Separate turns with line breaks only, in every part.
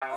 I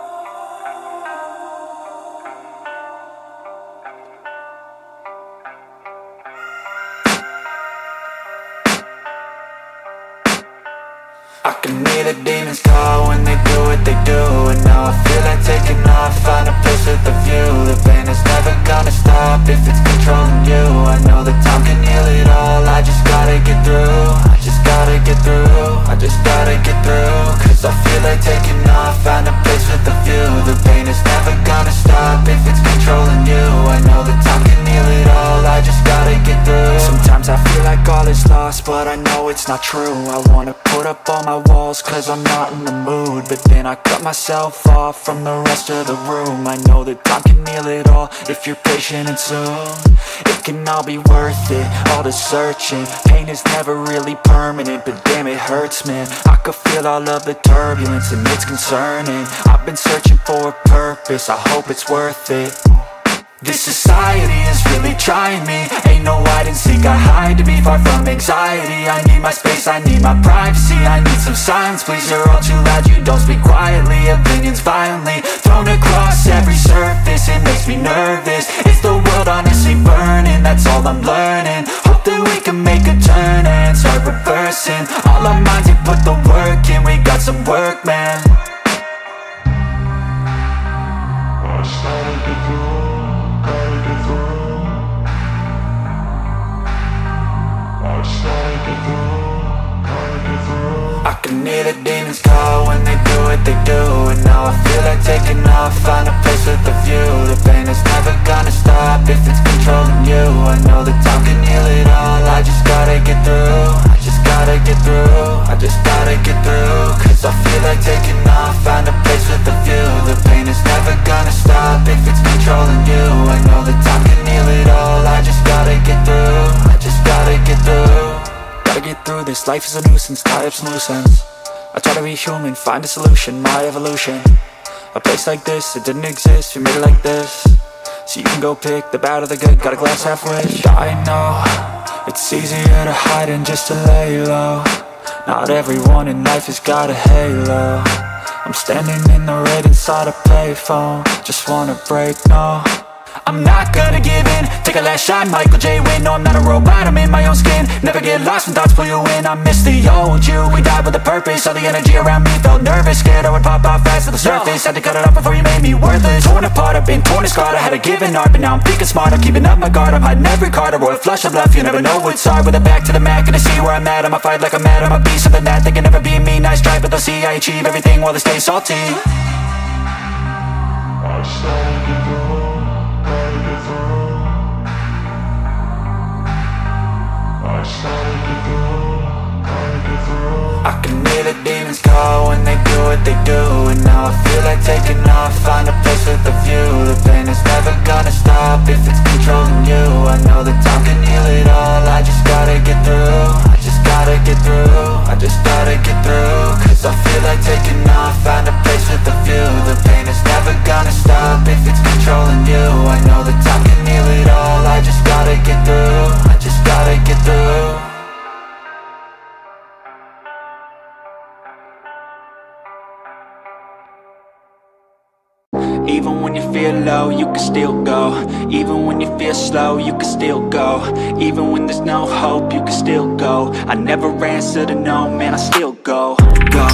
can hear the demons call when they do what they do. And now I feel like taking off, find a place with a view. The pain is never gonna stop if it's controlling you. I know that time can heal it all, I just gotta get through. I just gotta get through, I just gotta get through. Cause I feel like taking off, find a place with a view. The pain is never gonna stop if it's controlling you. I know that time can heal it all, I just gotta get through. Sometimes I feel like all is lost, but I know it's not true. I wanna put up all my walls cause I'm not in the mood, but then I cut myself off from the rest of the room. I know that time can heal it all if you're patient and soon it can all be worth it, all the searching. Pain is never really permanent, but damn it hurts, man. I could feel all of the turbulence and it's concerning. I've been searching for a purpose, I hope it's worth it. This society is really trying me. Ain't no hide and seek, I hide to be far from anxiety. I need my space, I need my privacy. I need some silence, please, you're all too loud. You don't speak quietly, opinions violently thrown across every surface. It makes me nervous, is the world honestly burning? That's all I'm learning. Hope that we can make a turn and start reversing all our minds and put the work in. We got some work, man. I can hear the demons call when they do what they do. And now I feel like taking off, find a place with a view. The pain is never gonna stop if it's controlling you. I know that time can heal it all, I just gotta get through. I just gotta get through, I just gotta get through. Cause I feel like taking off, find a place with a view. The pain is never gonna stop if it's controlling you. I know that time can heal it all, I just gotta get through. I just gotta get through. Gotta get through this, life is a nuisance, tie up some loose ends. I try to be human, find a solution, my evolution. A place like this, it didn't exist, we made it like this. So you can go pick the bad or the good, got a glass half wish. I know, it's easier to hide than just to lay low. Not everyone in life has got a halo. I'm standing in the red inside a payphone, just wanna break, no. I'm not gonna give in, take a last shot, Michael J. Win. No, I'm not a robot, I'm in my own skin. Never get lost when thoughts pull you in. I miss the old you, we died with a purpose. All the energy around me felt nervous, scared I would pop out fast to the surface. Had to cut it off before you made me worthless. Torn apart, I've been torn and scarred. I had a given art, but now I'm thinking smart. I'm keeping up my guard, I'm hiding every card. A royal flush of love, you never know what's hard. With a back to the mat, gonna see where I'm at. I'ma fight like I'm mad, I'ma be something that they can never be me. Nice try, but they'll see I achieve everything while they stay salty. I can hear the demons call when they do what they do. And now I feel like taking off, find a place with a view. The pain is never gonna stop if it's controlling you. I know that time can heal it all, I just gotta get through. I just gotta get through, I just gotta get through. Cause I feel like taking off, find a place with a view. The pain is never gonna stop if it's controlling you. I know that time can heal it all, I just gotta get through. I just gotta get through. Even when you feel low, you can still go. Even when you feel slow, you can still go. Even when there's no hope, you can still go. I never answer to no, man, I still go. Go,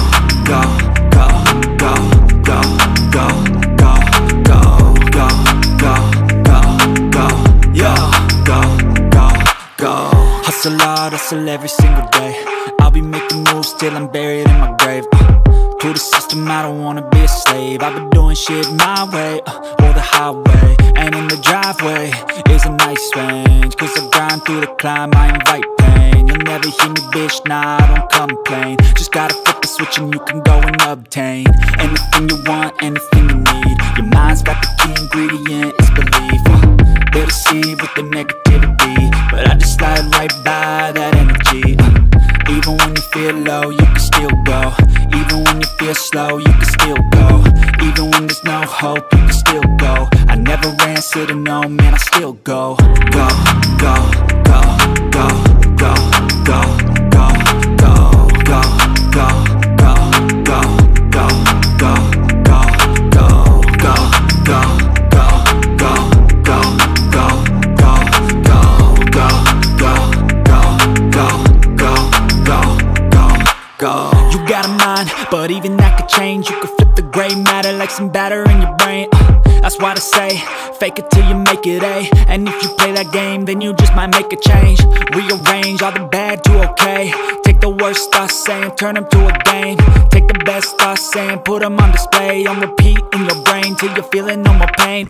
go, go, go, go, go, go, go, go, go, go, go, yo, go, go, go. Hustle hard, hustle every single day. I'll be making moves till I'm buried in my grave. To the system, I don't wanna be a slave. I've been doing shit my way, or the highway. And in the driveway is a nice range. Cause I grind through the climb, I invite pain. You'll never hear me, bitch, nah, I don't complain. Just gotta flip the switch and you can go and obtain anything you want, anything you need. Your mind's got the key ingredient, it's belief. They deceive with the negativity, but I just slide right by that energy. Even when you feel low, you can still go. Even when you feel slow, you can still go. Even when there's no hope, you can still go. I never answer to no, man, I still go. Go, go, go, go, go, go, go, go, go, go, go, go, go, go, go,
but even that could change. You could flip the gray matter like some batter in your brain. That's why I say, fake it till you make it A. And if you play that game, then you just might make a change. Rearrange all the bad to okay. Take the worst thoughts saying, turn them to a game. Take the best thoughts saying, put them on display. On repeat in your brain till you're feeling no more pain.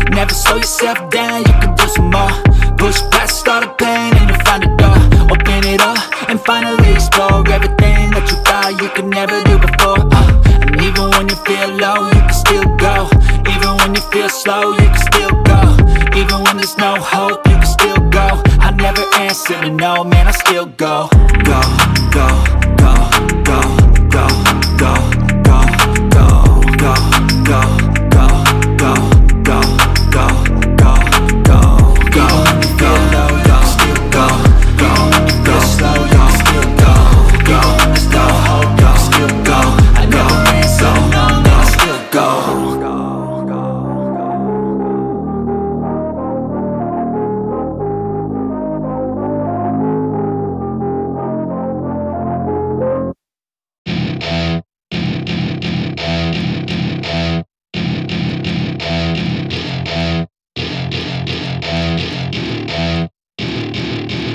Never slow yourself down, you can do some more. Push past all the pain and you'll find a door. Open it up and finally explore everything that you thought you could never do before. And even when you feel low, you can still go. Even when you feel slow, you can still go. Even when there's no hope, you can still go. I never answer to no, man, I still go. Go, go, go, go, go, go, go, go, go, go, go, go, go, go, go, go, go. Even when you feel low, you can still go. Even when you feel slow, you can still go. Even when there's no hope, you can still go. I never answer to no, man, I still go.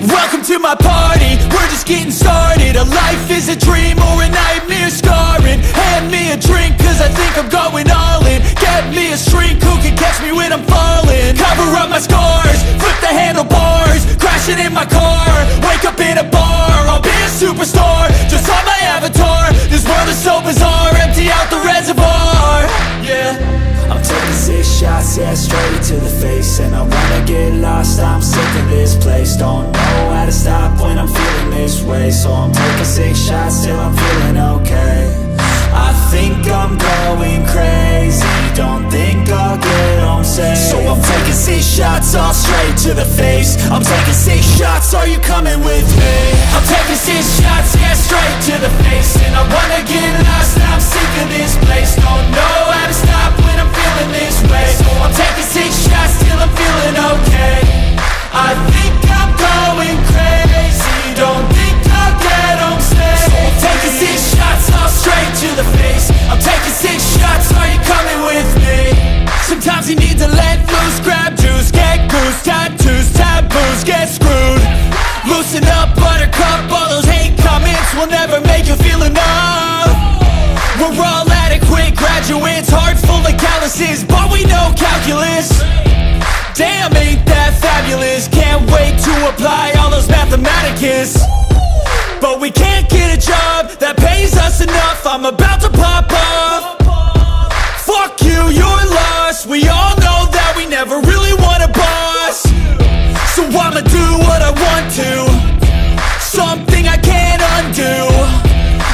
Welcome to my party, we're just getting started. A life is a dream or a nightmare scarring. Hand me a drink cause I think I'm going all in. Get me a shrink who can catch me when I'm falling. Cover up my scars, flip the handlebars. Crashing in my car, wake up in a bar. I'll be a superstar, just on my avatar. This world is so bizarre, empty out the reservoir. Yeah,
I'm taking 6 shots, yeah, straight to the face. And I wanna get lost, I'm sick of this place. Don't know how to stop when I'm feeling this way. So I'm taking 6 shots till I'm feeling okay. I think I'm going crazy, don't think I'll get home safe.
So I'm taking 6 shots, all straight to the face. I'm taking 6 shots, are you coming with me? I'm taking 6 shots, yeah, straight to the face. And I wanna get lost, I'm sick of this place. Don't know how to stop when I'm feeling this way. So I'm taking 6 shots till I'm feeling okay. I think I'm going crazy, don't think I'll get home safe. So I'm taking 6 shots, all straight to the face. I'm taking 6 shots, are you coming with me? Sometimes you need to let loose, grab juice, get goose, tattoos, taboos, get screwed. Loosen up, buttercup, all those hate comments will never make you feel enough. We're all adequate graduates, heart full of calluses, but we know calculus. Damn, ain't that fabulous? Can't wait to apply all those mathematicus. But we can't get a job that pays us enough. I'm about to pop off. Fuck you, you're lost. We all know that we never really want a boss. So I'ma do what I want to, something I can't undo.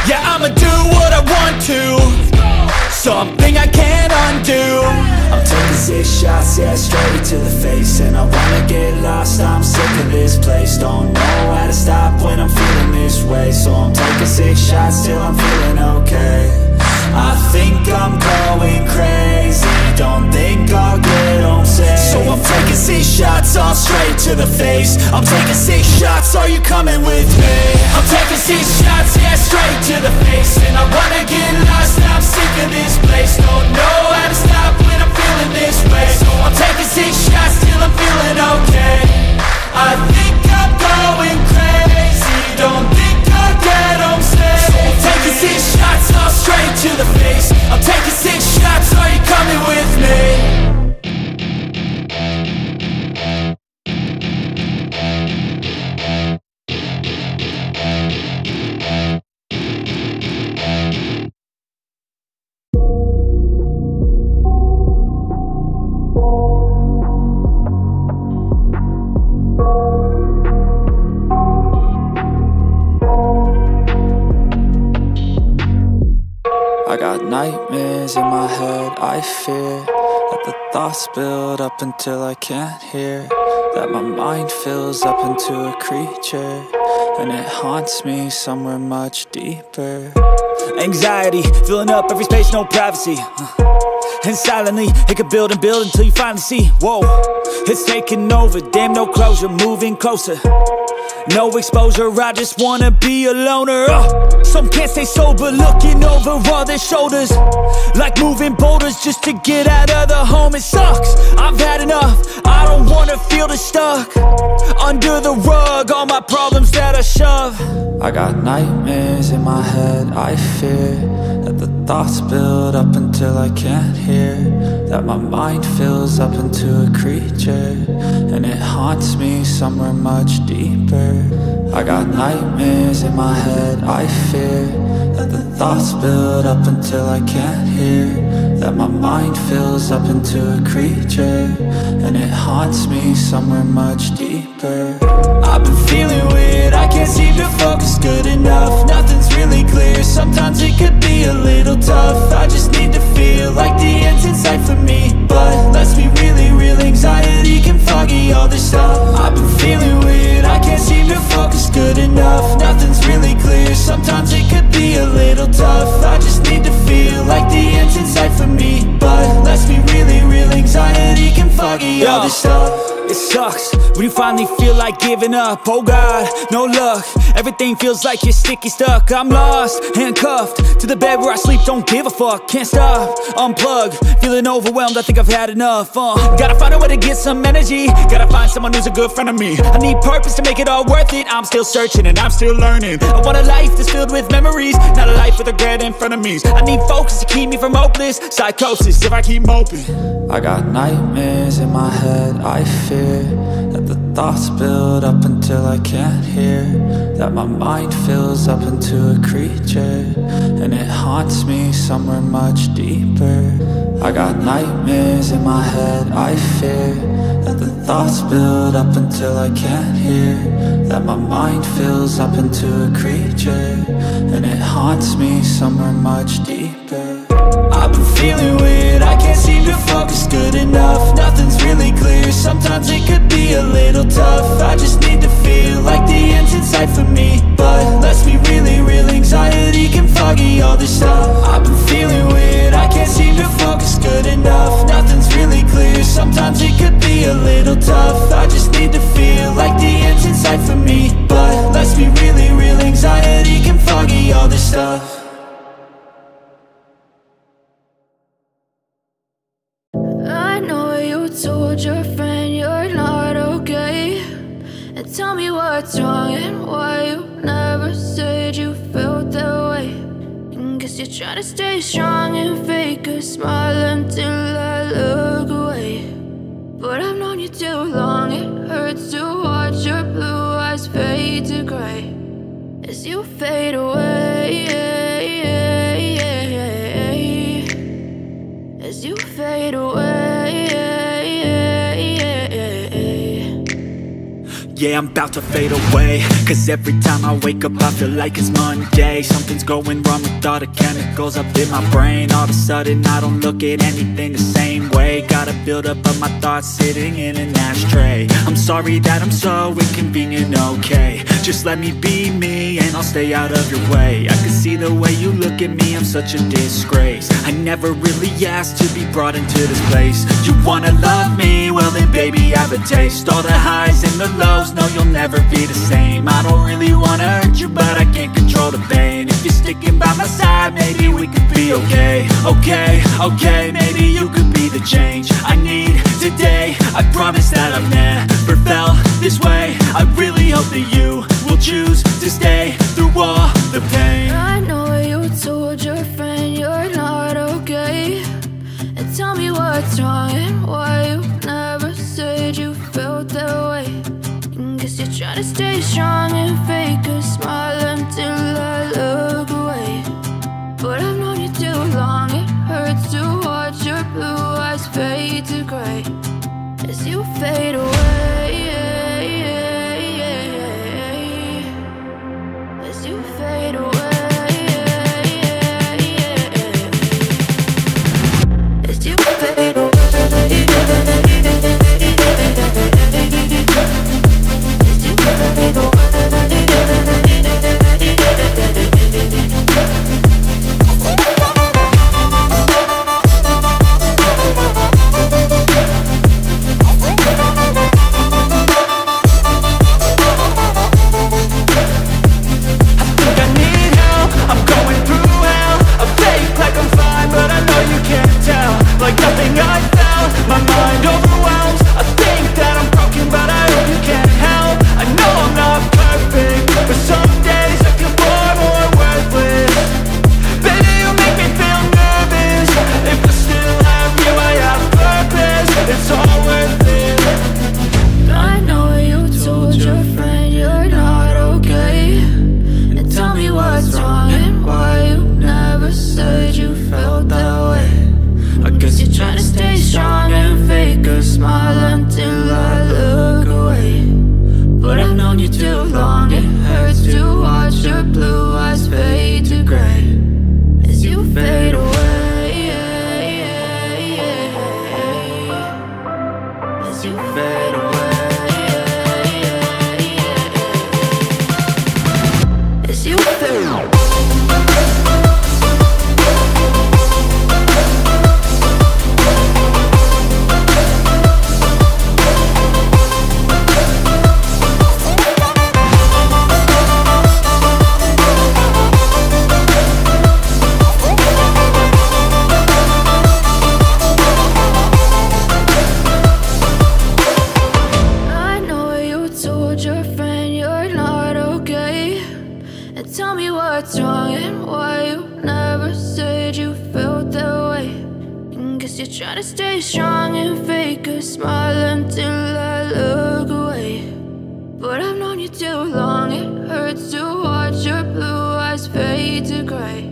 Yeah, I'ma do what I want to, something I can't undo.
I'm taking 6 shots, yeah, straight to the face. And I wanna get lost, I'm sick of this place. Don't know how to stop when I'm feeling this way. So I'm taking 6 shots till I'm feeling okay. I think I'm going crazy, don't think I'll get home safe.
So I'm taking 6 shots, all straight to the face. I'm taking 6 shots, are you coming with me? I'm taking 6 shots, yeah, straight to the face. And I wanna get lost, I'm sick of this place. Don't know how to stop when I'm feeling this way. So I'm taking 6 shots till I'm feeling okay. I think I'm going crazy, don't think I'll get home safe. So I'm taking 6 shots, all straight to the face. I'm taking 6 shots, are you coming with me?
I got nightmares in my head, I fear that the thoughts build up until I can't hear, that my mind fills up into a creature, and it haunts me somewhere much deeper. Anxiety, filling up every space, no privacy. And silently, it could build and build until you finally see, whoa, it's taking over, damn no closure, moving closer. No exposure, I just wanna be a loner. Some can't stay sober, looking over all their shoulders, like moving boulders just to get out of the home. It sucks, I've had enough, I don't wanna feel the stuck under the rug, all my problems that I shove.
I got nightmares in my head, I fear that the thoughts build up until I can't hear, that my mind fills up into a creature, and it haunts me somewhere much deeper. I got nightmares in my head, I fear that the thoughts build up until I can't hear, that my mind fills up into a creature, and it haunts me somewhere much deeper.
I've been feeling weird, I can't seem to focus good enough. Nothing's really clear, sometimes it could be a little tough. I just need to feel like the end's in sight for me, but let's be really real, anxiety can foggy all this stuff. I've been feeling weird, I can't seem to focus good enough. Nothing's really clear, sometimes it could be a little tough. I just need to feel like the end's in sight for me, but let's be really real, anxiety can foggy all this stuff.
It sucks when you finally feel like giving up. Oh God, no luck, everything feels like you're sticky stuck. I'm lost, handcuffed to the bed where I sleep, don't give a fuck. Can't stop, unplug, feeling overwhelmed, I think I've had enough. Gotta find a way to get some energy, gotta find someone who's a good friend of me. I need purpose to make it all worth it, I'm still searching and I'm still learning. I want a life that's filled with memories, not a life with regret and frenemies. I need focus to keep me from hopeless psychosis if I keep moping.
I got nightmares in my head, I fear that the thoughts build up until I can't hear, that my mind fills up into a creature, and it haunts me somewhere much deeper. I got nightmares in my head, I fear that the thoughts build up until I can't hear, that my mind fills up into a creature, and it haunts me somewhere much deeper.
I've been feeling weird, I can't seem to focus good enough. Nothing's really clear, sometimes it could be a little tough. I just need to feel like the end's in sight for me, but let's be really real, anxiety can foggy all this stuff. I've been feeling weird, I can't seem to focus good enough. Nothing's really clear, sometimes it could be a little tough. I just need to feel like the end's in sight for me, but let's be really real, anxiety can foggy all this stuff.
I know you told your friend you're not okay, and tell me what's wrong and why you never said you felt that way. And guess you're trying to stay strong and fake a smile until I look away. But I've known you too long, it hurts to watch your blue eyes fade to gray as you fade away, as you fade away.
Yeah, I'm about to fade away, cause every time I wake up I feel like it's Monday. Something's going wrong with all the chemicals up in my brain. All of a sudden I don't look at anything the same way. Gotta build up of my thoughts sitting in an ashtray. I'm sorry that I'm so inconvenient, okay. Just let me be me and I'll stay out of your way. I can see the way you look at me, I'm such a disgrace. I never really asked to be brought into this place. You wanna love me? Well then baby I have a taste. All the highs and the lows, no you'll never be the same. I don't really wanna hurt you but I can't control the pain. If you're sticking by my side maybe we could be okay. Okay, maybe you could be the change I need today. I promise that I've never felt this way. I really hope that you will choose to stay through all the pain.
I know you told your friend you're not okay, and tell me what's wrong and why you never said you felt that way. And guess you're trying to stay strong and fake a smile until I look away. But I've known you too long, it hurts to watch your blue eyes fade to gray as you fade away, as you fade away, as you fade away. face. You're trying to stay strong and fake a smile until I look away. But I've known you too long, it hurts to watch your blue eyes fade to gray.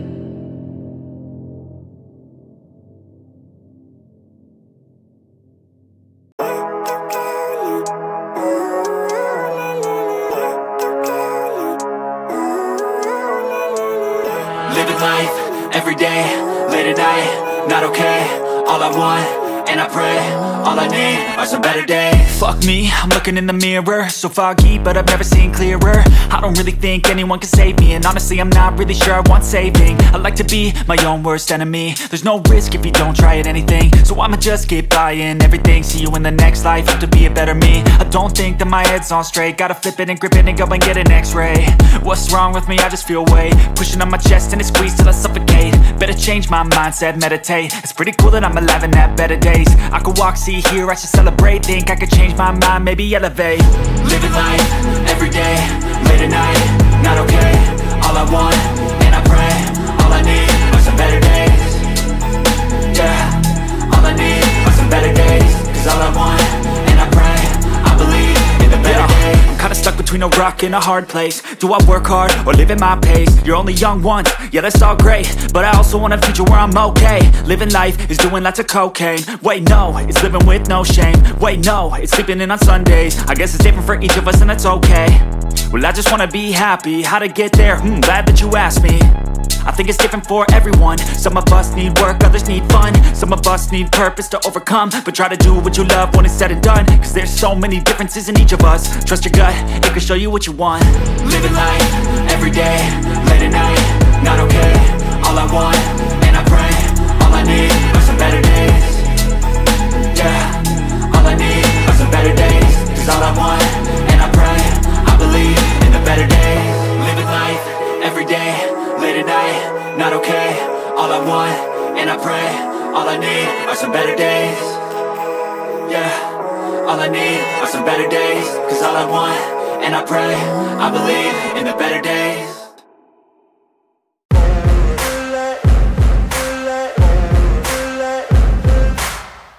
Living life, everyday, late at night, not okay. All I want, and I pray, all I need are some better days.
Fuck me, I'm looking in the mirror, so foggy, but I've never seen clearer. I don't really think anyone can save me, and honestly I'm not really sure I want saving. I like to be my own worst enemy. There's no risk if you don't try at anything, so I'ma just keep buying everything. See you in the next life, have to be a better me. I don't think that my head's on straight, gotta flip it and grip it and go and get an x-ray. What's wrong with me? I just feel weight pushing on my chest and it squeezes till I suffocate. Better change my mindset, meditate. It's pretty cool that I'm alive and have better days. I could walk, see, hear, I should celebrate. Think I could change my mind, maybe elevate.
Living life, everyday, late at night, not okay. All I want, and I pray, all I need are some better days. Yeah, all I need are some better days. Cause all I want, and I pray, I believe in the better days.
I'm kinda stuck between a rock and a hard place. Do I work hard or live at my pace? You're only young once, yeah that's all great, but I also want a future where I'm okay. Living life is doing lots of cocaine. Wait no, it's living with no shame. Wait no, it's sleeping in on Sundays. I guess it's different for each of us and that's okay. Well I just wanna be happy, how to get there? Glad that you asked me. I think it's different for everyone. Some of us need work, others need fun. Some of us need purpose to overcome. But try to do what you love when it's said and done, cause there's so many differences in each of us. Trust your gut, it can show you what you want.
Living life, everyday, late at night, not okay. All I want, and I pray, all I need are some better days. Yeah, all I need are some better days. Cause all I want, and I pray, I believe in the better days. Living life, everyday, late at night, not okay. All I want, and I pray, all I need are some better days. Yeah, all I need are some better days. Cause all I want, and I pray, I believe in the better days.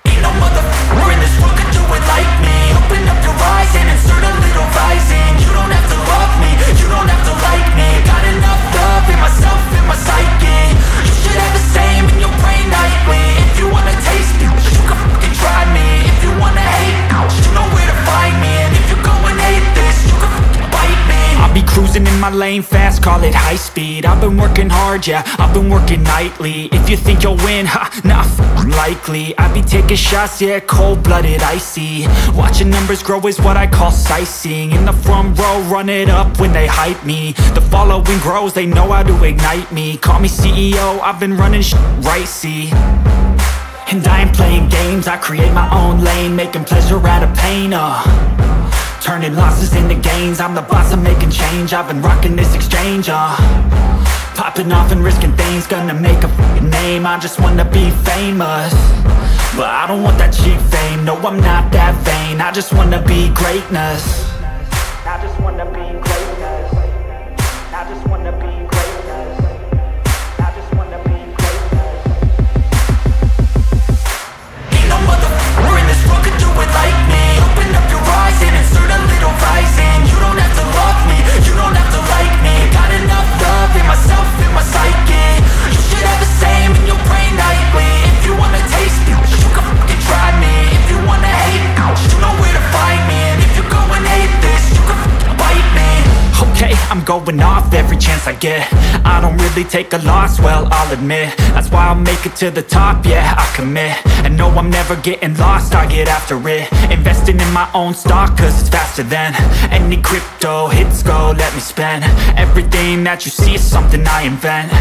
Ain't no motherfucker in this world could do it like me. Open up your eyes and insert a little rising. You don't have to love me, you don't have to like me. Got enough love in myself, in my psyche. You should have the same in your brain nightly. If you wanna taste me, you can fucking try me. If you wanna hate, you know where to find me. And if you go and hate this, you can fucking bite me.
I'll be cruising in my lane fast, call it high speed. I've been working hard, yeah, I've been working nightly. If you think you'll win, ha, not likely. I be taking shots, yeah, cold-blooded, icy. Watching numbers grow is what I call sightseeing. In the front row, run it up when they hype me. The following grows, they know how to ignite me. Call me CEO, I've been running shit right, see. And I ain't playing games, I create my own lane. Making pleasure out of pain, turning losses into gains. I'm the boss, I'm making change. I've been rocking this exchange, popping off and risking things. Gonna make a f***ing name. I just wanna be famous, but I don't want that cheap fame. No, I'm not that vain. I just wanna be greatness. I just wanna be greatness. I just wanna be greatness. I just wanna be greatness.
Ain't no motherfucker in this world could do it like me. Open up your eyes and insert a little rising. You don't have to love me, you don't have to like me. Got enough love in myself, in my psyche. You should have the same in your brain nightly. If you wanna taste me, you can fucking try me. If you wanna hate, you know where to find me. And if you go and hate this, you can fucking bite me.
Okay, I'm going off every chance I get. I don't really take a loss, well, I'll admit. That's why I'll make it to the top, yeah, I commit. And no, I'm never getting lost, I get after it. Investing in my own stock, cause it's faster than any crypto hits go, let me spend. Everything that you see is something I invent,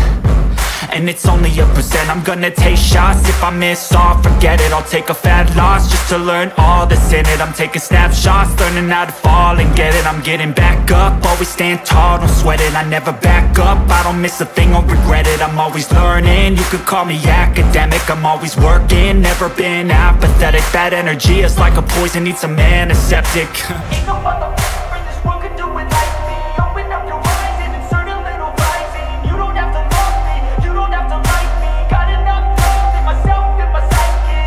and it's only a percent. I'm gonna take shots, if I miss all, forget it. I'll take a fat loss just to learn all that's in it. I'm taking snapshots, learning how to fall and get it. I'm getting back up, always stand tall, don't sweat it. I never back up, I don't miss a thing or regret it. I'm always learning, you could call me academic. I'm always working, never been apathetic. That energy is like a poison, needs some antiseptic.
Ain't no motherfucker in this world could do it like me. Open up your eyes and insert a little rising. You don't have to love me, you don't have to like me. Got enough love in myself, in my psyche.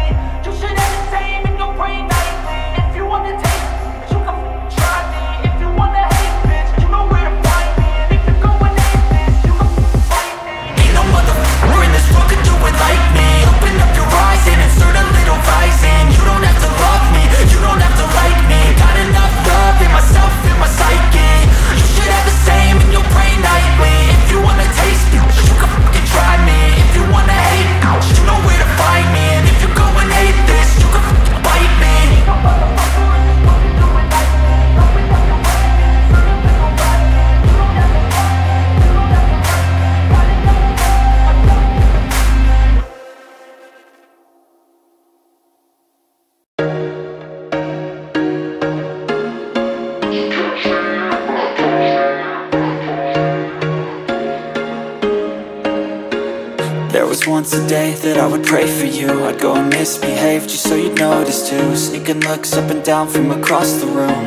once a day that I would pray for you. I'd go and misbehave just so you'd notice too. Sneaking looks up and down from across the room.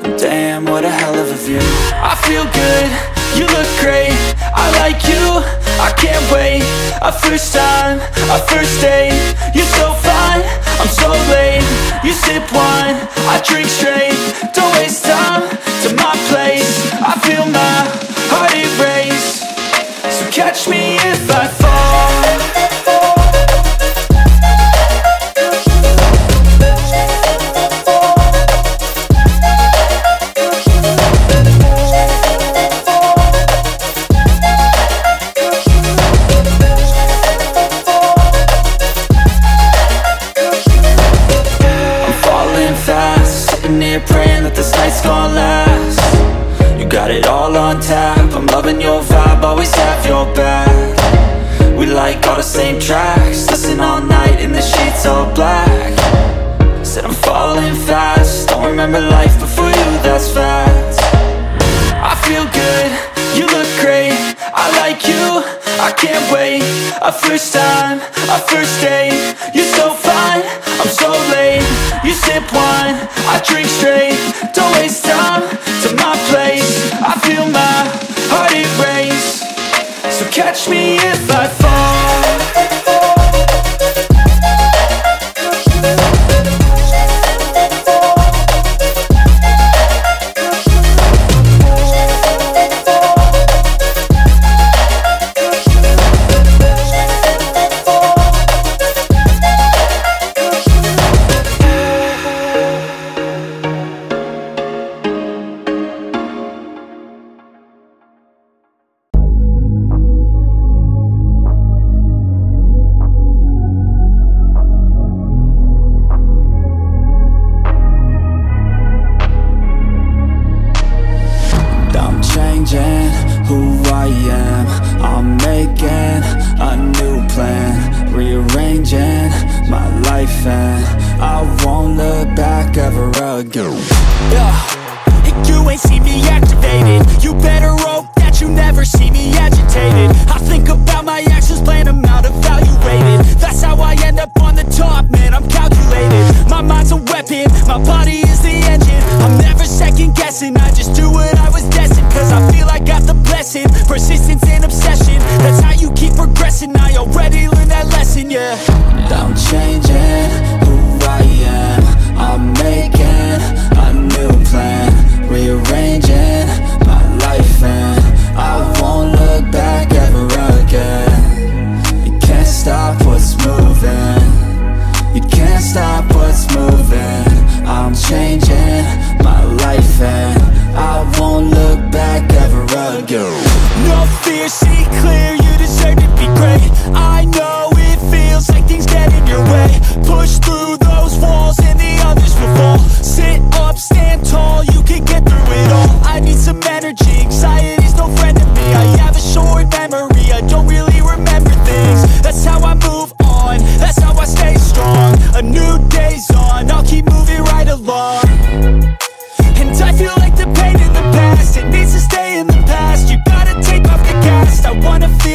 And damn, what a hell of a view. I feel good, you look great, I like you, I can't wait. A first time, a first date, you're so fine, I'm so late. You sip wine, I drink straight, don't waste time to my place. I feel my heart erase, so catch me if I fall. Praying that this night's gonna last. You got it all on tap, I'm loving your vibe, always have your back. We like all the same tracks, listen all night in the sheets all black. Said I'm falling fast, don't remember life before you, that's fact. I feel good, you look great, I like you, I can't wait. A first time, a first date, you're so fine, I'm so late. You sip wine, I drink straight, don't waste time to my place. I feel my heart erase, so catch me if I fall.
You ain't see me activated, you better hope that you never see me agitated. I think about my actions, plan them out, evaluated. That's how I end up on the top, man, I'm calculated. My mind's a weapon, my body is the engine. I'm never second guessing, I just do what I was destined. Cause I feel I got the blessing, persistence and obsession. That's how you keep progressing, I already learned that lesson, yeah.
I'm changing who I am, I'm making a new plan, rearranging my life and I won't look back ever again. You can't stop what's moving, you can't stop what's moving. I'm changing my life and I won't look back ever again.
No fear, see clear, you deserve to be great. I know it feels like things get in your way. Push through those walls and the others will fall. Sit up, stand tall, you can get through it all. I need some energy, anxiety's no friend to me. I have a short memory, I don't really remember things. That's how I move on, that's how I stay strong. A new day's on, I'll keep moving right along. And I feel like the pain in the past, it needs to stay in the past. You gotta take off the cast, I wanna feel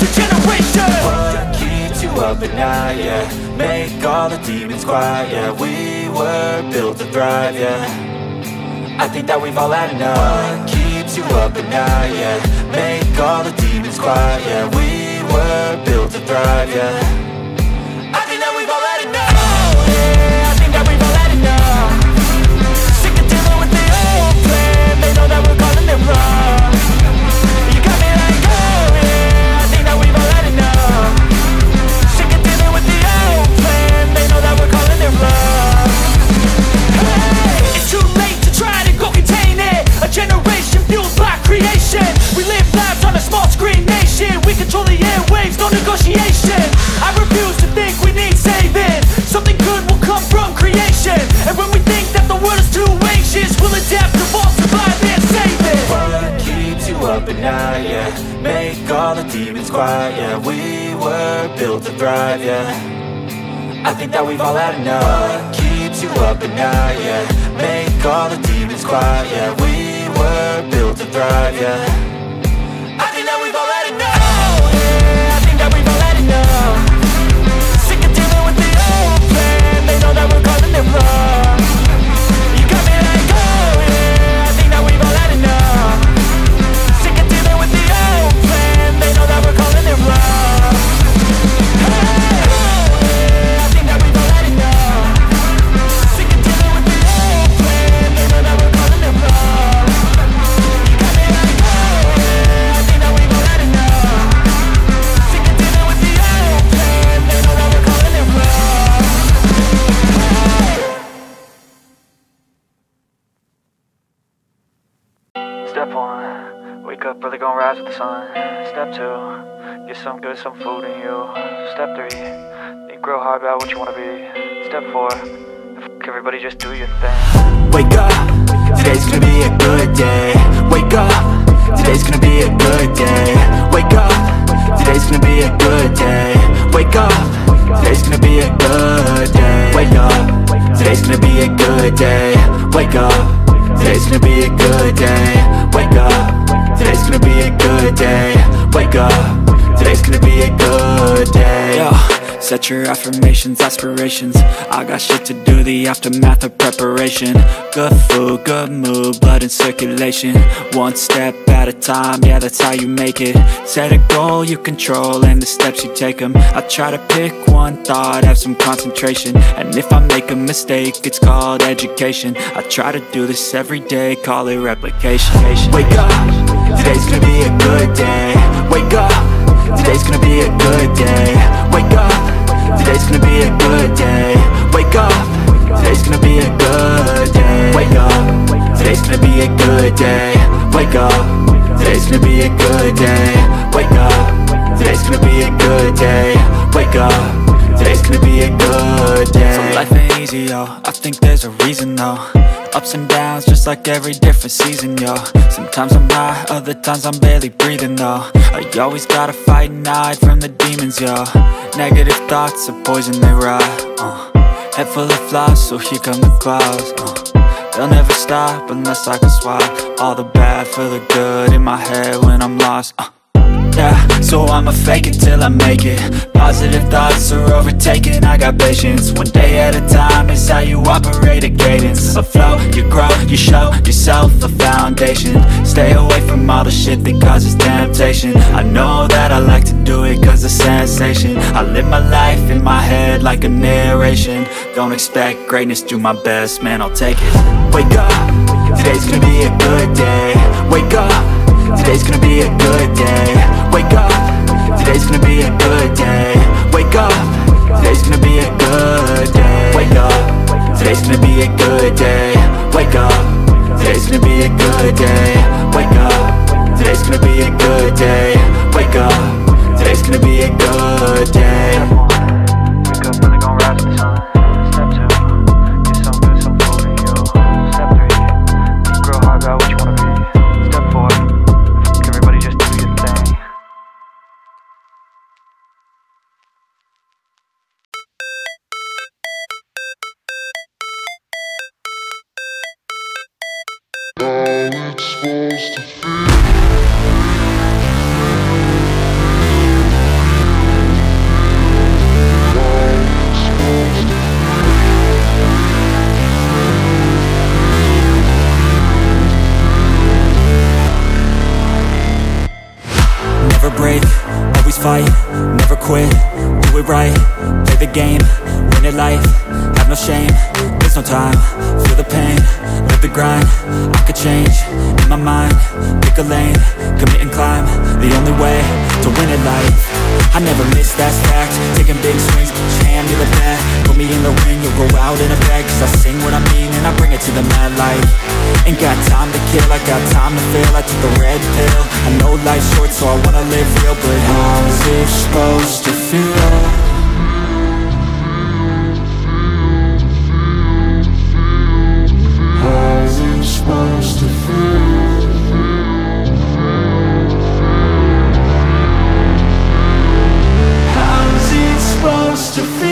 to generation.
What keeps you up at night, yeah? Make all the demons quiet, yeah. We were built to thrive, yeah. I think that we've all had enough. What keeps you up at night, yeah? Make all the demons quiet, yeah. We were built to thrive, yeah. I think that we've all had enough. Oh, yeah, I think that we've all had enough. Sick of dealing with the old plan. They know that we're calling it wrong. You got me like, oh yeah, I think that we've all had enough. Sick of dealing with the old plan. They know that we're calling it wrong.
Hey, it's too late to try to go contain it. A generation fueled by creation. We live lives on a small screen nation. We control the airwaves, no negotiation. I refuse to think we need saving. Something good will come from creation. And when we think that the world is too anxious, we'll adapt, evolve, survive and save it.
What keeps you up at night, yeah? Make all the demons quiet, yeah. We were built to thrive, yeah. I think that we've all had enough. What keeps you up at night, yeah? Make all the demons quiet, yeah. We were built to thrive, yeah. I think that we've all had enough. Oh yeah, I think that we've all had enough. Sick of dealing with the old plan. They know that we're calling it wrong. You got me like, oh yeah, I think that we've all had enough. Sick of dealing with the old plan. They know that we're calling it wrong. Hey, oh yeah, I think that we've all had enough. Sick of dealing with the old plan. They know that we're calling it wrong. You got me like, oh yeah, I think that we've all had enough. Sick of dealing with the old plan. They know that we're calling it wrong.
Step 1, wake up early, gonna rise with the sun. Step 2, get some good, some food in you. Step 3, think real hard about what you wanna be. Step 4, f everybody, just do your thing.
Wake up, today's gonna be a good day. Wake up, today's gonna be a good day. Wake up, today's gonna be a good day. Wake up, today's gonna be a good day. Wake up, today's gonna be a good day. Wake up, today's gonna be a good day. Wake up, today's gonna be a good day. Wake up, today's gonna be a good day.
Yo, set your affirmations, aspirations. I got shit to do, the aftermath of preparation. Good food, good mood, blood in circulation. One step at a time, yeah, that's how you make it. Set a goal you control and the steps you take them. I try to pick one thought, have some concentration. And if I make a mistake, it's called education. I try to do this every day, call it replication.
Wake up, today's gonna be a good day. Wake up, today's gonna be a good day. Wake up, today's gonna be a good day. Wake up, today's gonna be a good day. Wake up, today's gonna be a good day. Wake up, today's gonna be a good day. Wake up, today's gonna be a good day. Wake up, today's gonna be a good day.
So life ain't easy, yo, I think there's a reason though. Ups and downs, just like every different season, yo. Sometimes I'm high, other times I'm barely breathing, though. I always gotta fight and hide from the demons, yo. Negative thoughts are poison, they rot. Head full of flies, so here come the clouds. They'll never stop unless I can swap all the bad for the good in my head when I'm lost. Yeah, so I'ma fake it till I make it. Positive thoughts are overtaken, I got patience. One day at a time is how you operate a cadence. A flow, you grow, you show yourself a foundation. Stay away from all the shit that causes temptation. I know that I like to do it cause of sensation. I live my life in my head like a narration. Don't expect greatness, do my best, man, I'll take it.
Wake up, today's gonna be a good day. Wake up, today's gonna be a good day. Wake up, today's gonna be a good day. Wake up, today's gonna be a good day. Wake up, today's gonna be a good day. Wake up, today's gonna be a good day. Wake up, today's gonna be a good day. Wake up, today's gonna be a good day.
Wake up, really gon' rise with the sun. Step 2, get some good, some food in you. Step 3, think real hard about what you wanna be. Step 4, everybody just do your thing.
How it's supposed to feel.
never quit, do it right, play the game, win it life, have no shame, there's no time, feel the pain, live the grind, I could change, in my mind, pick a lane, commit and climb, the only way to win at life. I never miss, that's fact, taking big swings, hand me the bat, put me in the ring, you'll go out in a bag, cause I sing what I mean and I bring it to the mad light. Ain't got time to kill, I got time to feel, I took the red pill, I know life's short so I wanna live real, but how's it supposed to feel? How's it supposed to feel? How's it supposed to feel?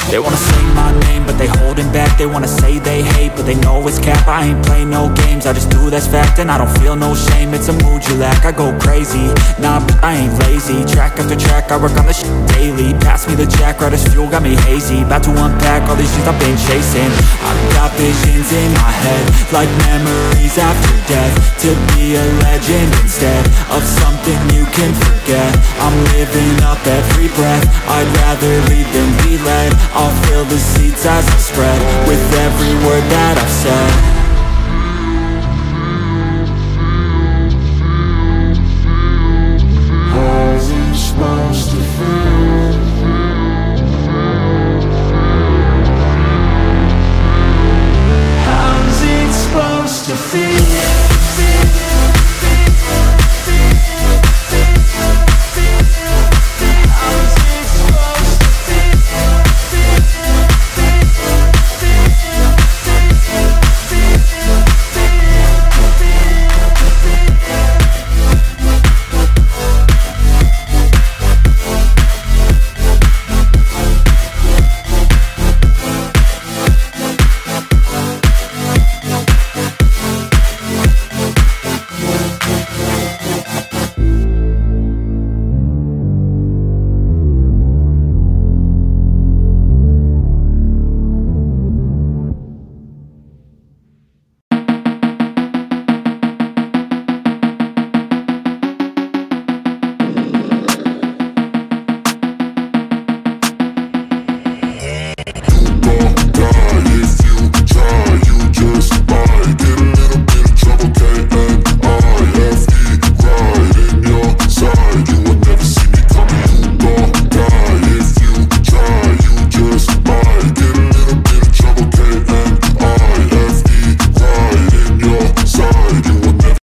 They wanna say my name, but they holding back. They wanna say they hate, but they know it's cap. I ain't play no games, I just do that's fact. And I don't feel no shame, it's a mood you lack. I go crazy, nah, but I ain't lazy. Track after track, I work on this shit daily. Pass me the jack, right as fuel, got me hazy. About to unpack all these things I've been chasing. I've got visions in my head, like memories after death. To be a legend instead of something you can forget. I'm living up every breath, I'd rather lead than be led. I'll fill the seats as I spread with every word that I've said.